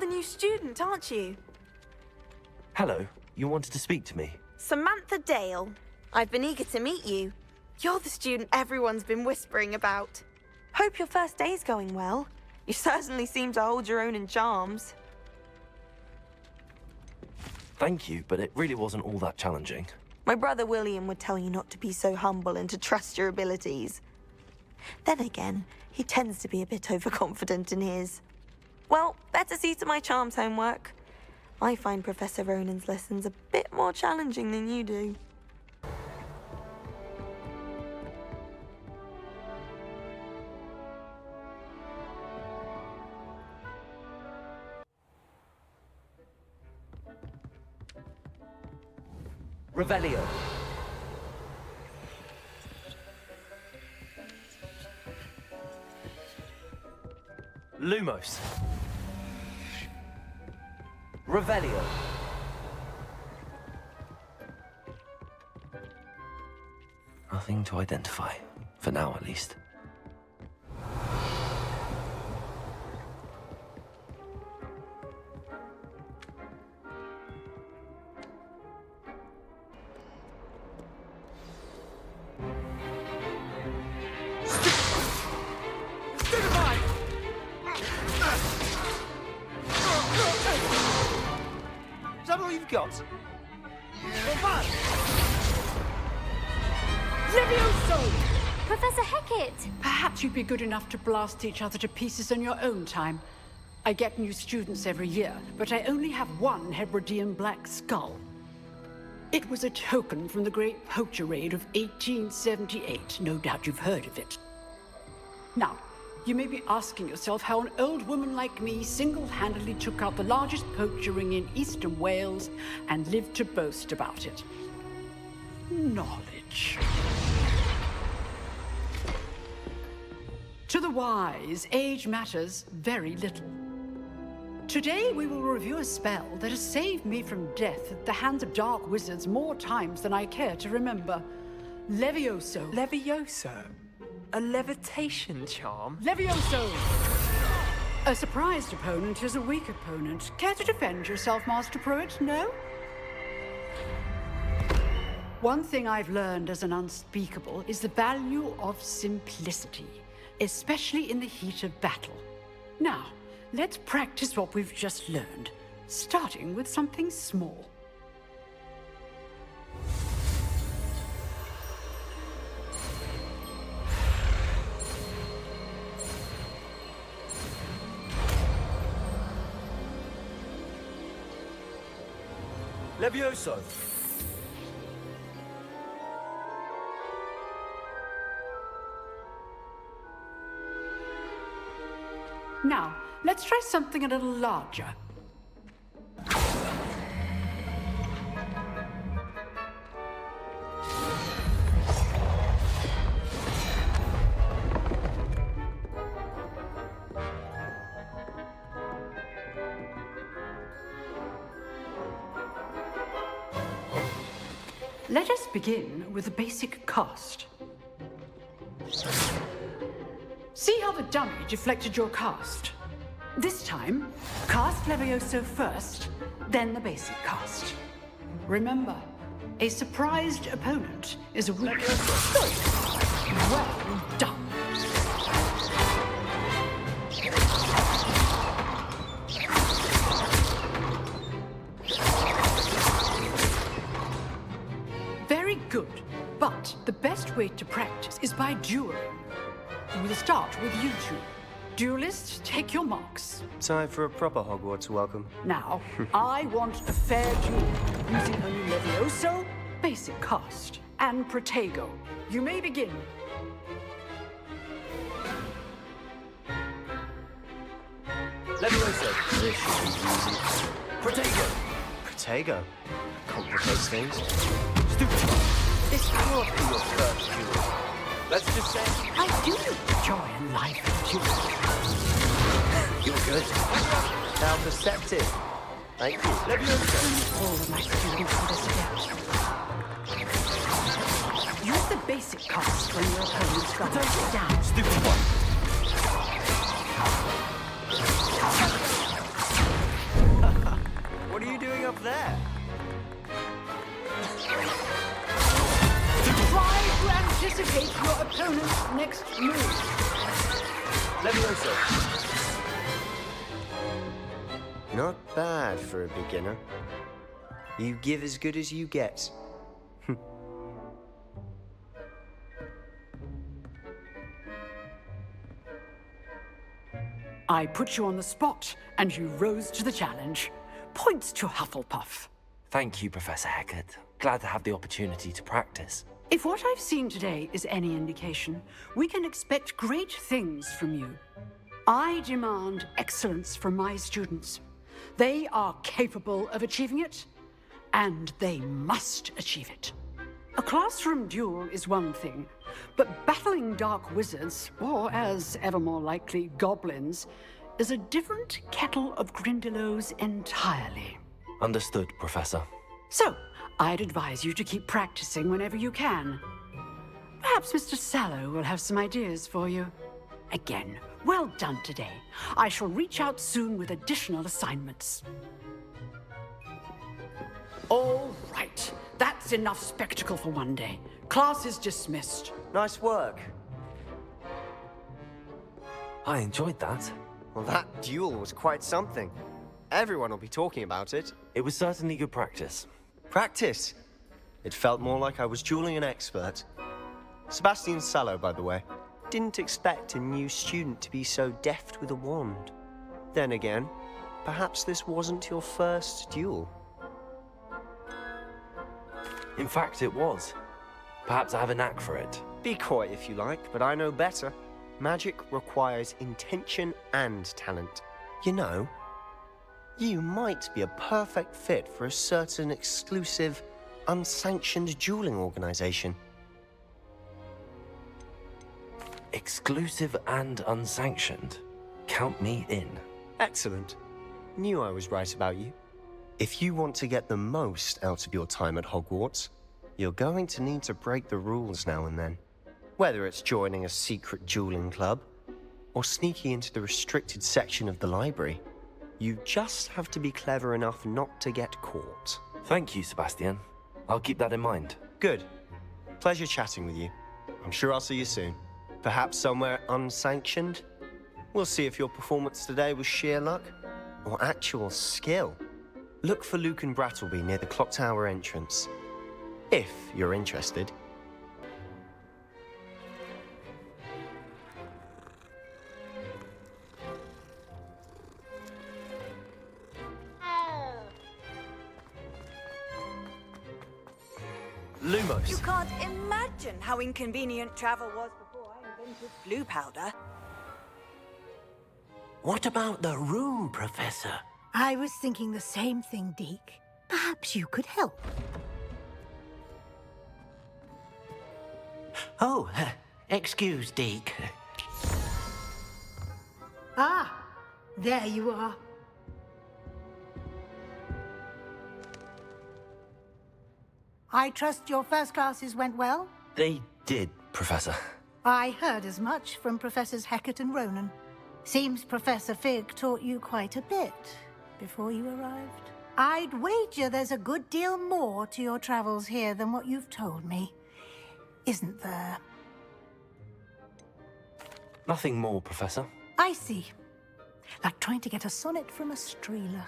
the new student, aren't you? Hello, you wanted to speak to me? Samantha Dale. I've been eager to meet you. You're the student everyone's been whispering about. Hope your first day's going well. You certainly seem to hold your own in charms. Thank you, but it really wasn't all that challenging. My brother William would tell you not to be so humble and to trust your abilities. Then again, he tends to be a bit overconfident in his. Well, better see to my charms homework. I find Professor Ronan's lessons a bit more challenging than you do. Revelio. Lumos. Revelio. Nothing to identify, for now at least. Is that all you've got? Levioso! Professor Hecat! Perhaps you'd be good enough to blast each other to pieces in your own time. I get new students every year, but I only have one Hebridean black skull. It was a token from the Great Poacher Raid of 1878. No doubt you've heard of it. Now, you may be asking yourself how an old woman like me single-handedly took out the largest poacher ring in eastern Wales and lived to boast about it. Knowledge. To the wise, age matters very little. Today we will review a spell that has saved me from death at the hands of dark wizards more times than I care to remember. Levioso. Levioso? A levitation charm? Levioso! A surprised opponent is a weak opponent. Care to defend yourself, Master Pruitt? No? One thing I've learned as an unspeakable is the value of simplicity, especially in the heat of battle. Now, let's practice what we've just learned, starting with something small. Levioso. Now, let's try something a little larger. Let us begin with the basic cast. See how the dummy deflected your cast? This time, cast Levioso first, then the basic cast. Remember, a surprised opponent is a weak... Well done. Very good, but the best way to practice is by dueling. We'll start with you two. Duelists, take your marks. Time for a proper Hogwarts welcome. Now, I want a fair duel, using only Levioso, basic cast, and Protego. You may begin. Levioso. This should be easy. Protego. Protego. Complicates things. Stupid. This can't be your first duel. Let's just say... I do enjoy a lively duel. You're good. How perceptive. Thank you. Levioso. All of my students understand. Use the basic cast when your opponent's got it down. Stupid one. What are you doing up there? Try to anticipate your opponent's next move. Levioso. Not bad for a beginner. You give as good as you get. I put you on the spot, and you rose to the challenge. Points to Hufflepuff. Thank you, Professor Hecat. Glad to have the opportunity to practice. If what I've seen today is any indication, we can expect great things from you. I demand excellence from my students. They are capable of achieving it, and they must achieve it. A classroom duel is one thing, but battling dark wizards, or as ever more likely, goblins, is a different kettle of Grindylows entirely. Understood, Professor. So, I'd advise you to keep practicing whenever you can. Perhaps Mr. Sallow will have some ideas for you. Again, well done today. I shall reach out soon with additional assignments. All right. That's enough spectacle for one day. Class is dismissed. Nice work. I enjoyed that. Well, that duel was quite something. Everyone will be talking about it. It was certainly good practice. Practice? It felt more like I was dueling an expert. Sebastian Sallow, by the way. Didn't expect a new student to be so deft with a wand. Then again, perhaps this wasn't your first duel. In fact, it was. Perhaps I have a knack for it. Be coy if you like, but I know better. Magic requires intention and talent. You know, you might be a perfect fit for a certain exclusive, unsanctioned dueling organization. Exclusive and unsanctioned. Count me in. Excellent. Knew I was right about you. If you want to get the most out of your time at Hogwarts, you're going to need to break the rules now and then. Whether it's joining a secret dueling club, or sneaking into the restricted section of the library, you just have to be clever enough not to get caught. Thank you, Sebastian. I'll keep that in mind. Good. Pleasure chatting with you. I'm sure I'll see you soon. Perhaps somewhere unsanctioned? We'll see if your performance today was sheer luck, or actual skill. Look for Luke and Brattleby near the clock tower entrance. If you're interested. Lumos. You can't imagine how inconvenient travel was before I invented blue powder. What about the room, Professor? I was thinking the same thing, Deke. Perhaps you could help. Oh, excuse, Deke. Ah, there you are. I trust your first classes went well? They did, Professor. I heard as much from Professors Hecat and Ronan. Seems Professor Fig taught you quite a bit before you arrived. I'd wager there's a good deal more to your travels here than what you've told me. Isn't there? Nothing more, Professor. I see. Like trying to get a sonnet from a streeler.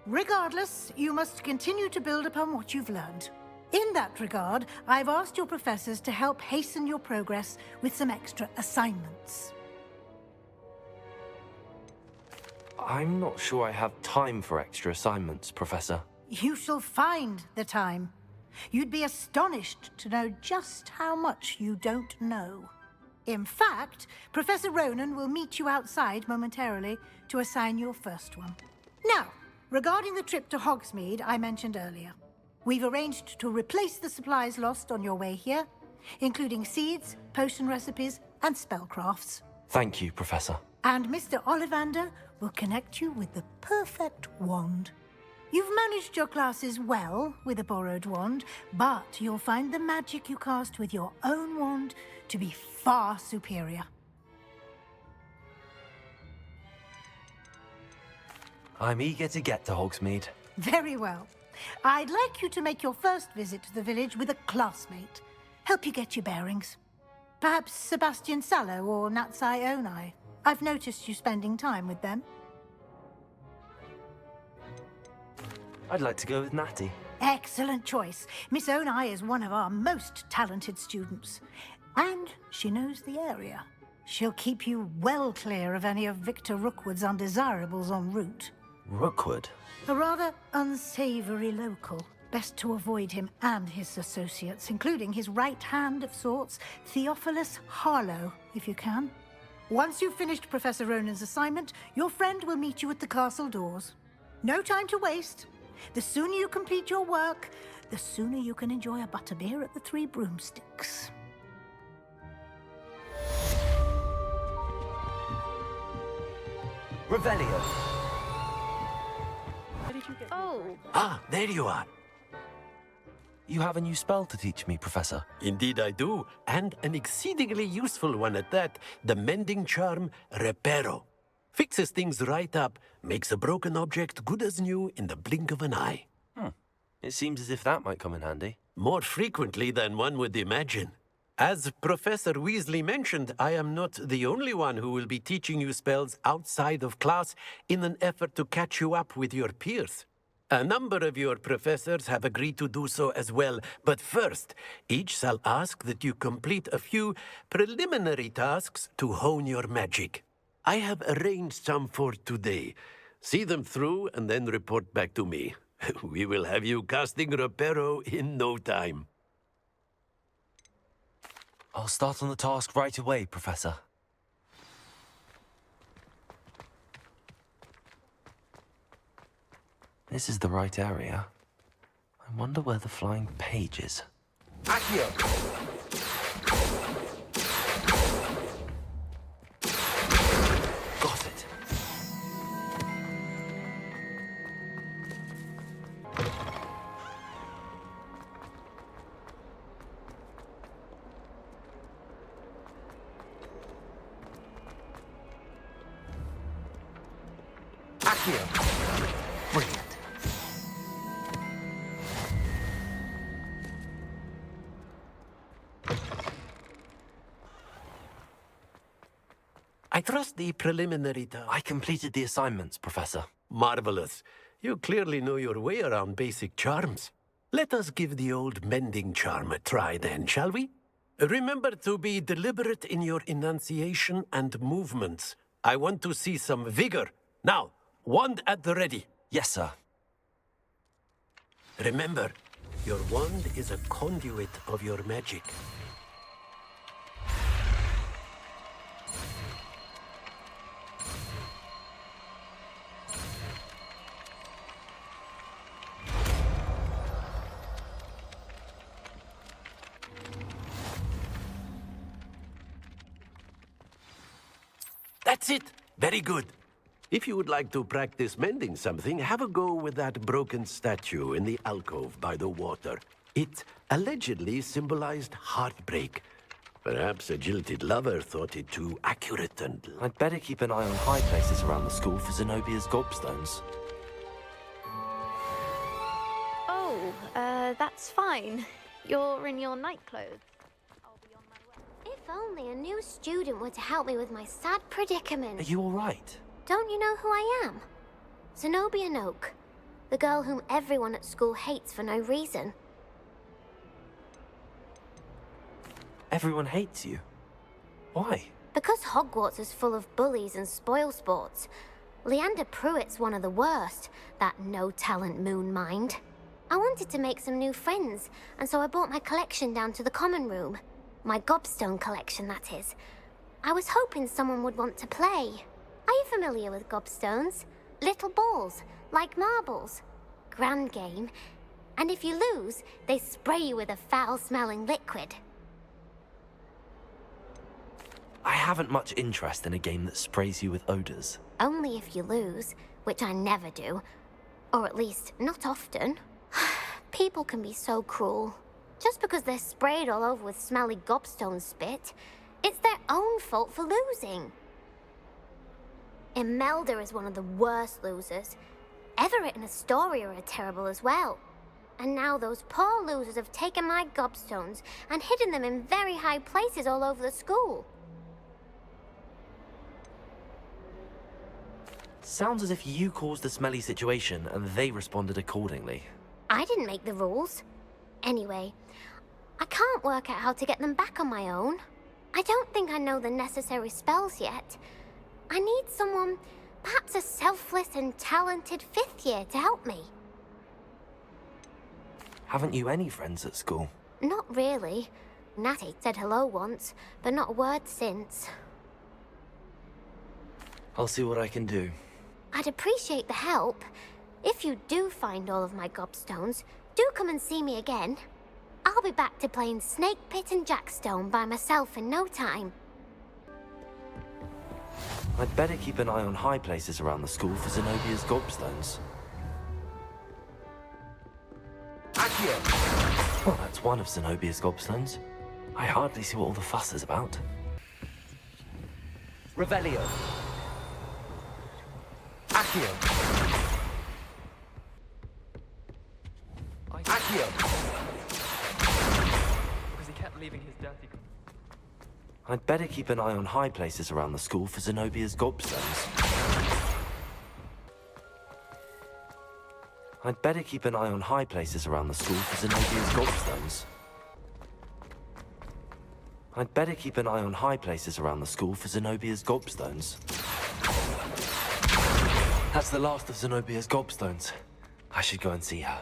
Regardless, you must continue to build upon what you've learned. In that regard, I've asked your professors to help hasten your progress with some extra assignments. I'm not sure I have time for extra assignments, Professor. You shall find the time. You'd be astonished to know just how much you don't know. In fact, Professor Ronan will meet you outside momentarily to assign your first one. Now, regarding the trip to Hogsmeade I mentioned earlier, we've arranged to replace the supplies lost on your way here, including seeds, potion recipes, and spellcrafts. Thank you, Professor. And Mr. Ollivander will connect you with the perfect wand. You've managed your classes well with a borrowed wand, but you'll find the magic you cast with your own wand to be far superior. I'm eager to get to Hogsmeade. Very well. I'd like you to make your first visit to the village with a classmate. Help you get your bearings. Perhaps Sebastian Sallow or Natsai Onai. I've noticed you spending time with them. I'd like to go with Natty. Excellent choice. Miss Onai is one of our most talented students. And she knows the area. She'll keep you well clear of any of Victor Rookwood's undesirables en route. Rookwood? A rather unsavory local. Best to avoid him and his associates, including his right hand of sorts, Theophilus Harlow, if you can. Once you've finished Professor Ronan's assignment, your friend will meet you at the castle doors. No time to waste. The sooner you complete your work, the sooner you can enjoy a butterbeer at the Three Broomsticks. Revelio. Oh, Ah, there you are. You have a new spell to teach me, Professor. Indeed I do, and an exceedingly useful one at that, the mending charm Reparo. Fixes things right up, makes a broken object good as new in the blink of an eye. It seems as if that might come in handy. More frequently than one would imagine. As Professor Weasley mentioned, I am not the only one who will be teaching you spells outside of class in an effort to catch you up with your peers. A number of your professors have agreed to do so as well, but first, each shall ask that you complete a few preliminary tasks to hone your magic. I have arranged some for today. See them through and then report back to me. We will have you casting Reparo in no time. I'll start on the task right away, Professor. This is the right area. I wonder where the flying page is. Accio! Got it. Accio! Brilliant. I trust the preliminary task. I completed the assignments, Professor. Marvelous. You clearly know your way around basic charms. Let us give the old mending charm a try then, shall we? Remember to be deliberate in your enunciation and movements. I want to see some vigor. Now, wand at the ready. Yes, sir. Remember, your wand is a conduit of your magic. That's it. Very good. If you would like to practice mending something, have a go with that broken statue in the alcove by the water. It allegedly symbolized heartbreak. Perhaps a jilted lover thought it too accurate and... I'd better keep an eye on high places around the school for Zenobia's gobstones. oh, that's fine. You're in your night clothes. I'll be on my way. If only a new student were to help me with my sad predicament. Are you all right? Don't you know who I am? Zenobia Noak, the girl whom everyone at school hates for no reason. Everyone hates you. Why? Because Hogwarts is full of bullies and spoilsports. Leander Pruitt's one of the worst, that no-talent moon mind. I wanted to make some new friends, and so I brought my collection down to the common room. My gobstone collection, that is. I was hoping someone would want to play. Are you familiar with gobstones? Little balls, like marbles. Grand game. And if you lose, they spray you with a foul-smelling liquid. I haven't much interest in a game that sprays you with odors. Only if you lose, which I never do. Or at least, not often. People can be so cruel. Just because they're sprayed all over with smelly gobstone spit, it's their own fault for losing. Imelda is one of the worst losers. ever written a story are terrible as well. And now those poor losers have taken my gobstones and hidden them in very high places all over the school. Sounds as if you caused the smelly situation and they responded accordingly. I didn't make the rules. Anyway, I can't work out how to get them back on my own. I don't think I know the necessary spells yet. I need someone, perhaps a selfless and talented 5th year to help me. Haven't you any friends at school? Not really. Natty said hello once, but not a word since. I'll see what I can do. I'd appreciate the help. If you do find all of my gobstones, do come and see me again. I'll be back to playing Snake Pit and Jackstone by myself in no time. I'd better keep an eye on high places around the school for Zenobia's gobstones. Accio! Well, that's one of Zenobia's gobstones. I hardly see what all the fuss is about. Revelio. Accio. Accio. Because he kept leaving his dirty... I'd better keep an eye on high places around the school for Zenobia's gobstones. I'd better keep an eye on high places around the school for Zenobia's gobstones. I'd better keep an eye on high places around the school for Zenobia's gobstones. That's the last of Zenobia's gobstones. I should go and see her.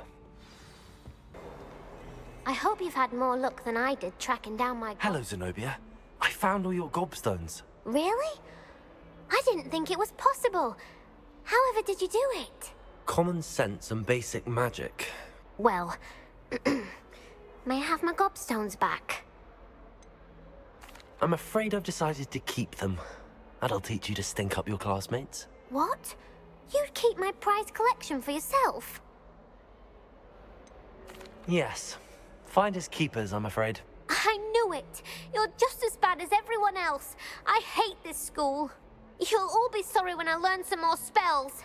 I hope you've had more luck than I did tracking down my... Hello, Zenobia. I found all your gobstones. Really? I didn't think it was possible. However did you do it? Common sense and basic magic. Well, may I have my gobstones back? I'm afraid I've decided to keep them. That'll teach you to stink up your classmates. What? You'd keep my prized collection for yourself? Yes. Finders keepers, I'm afraid. I knew it! You're just as bad as everyone else. I hate this school. You'll all be sorry when I learn some more spells.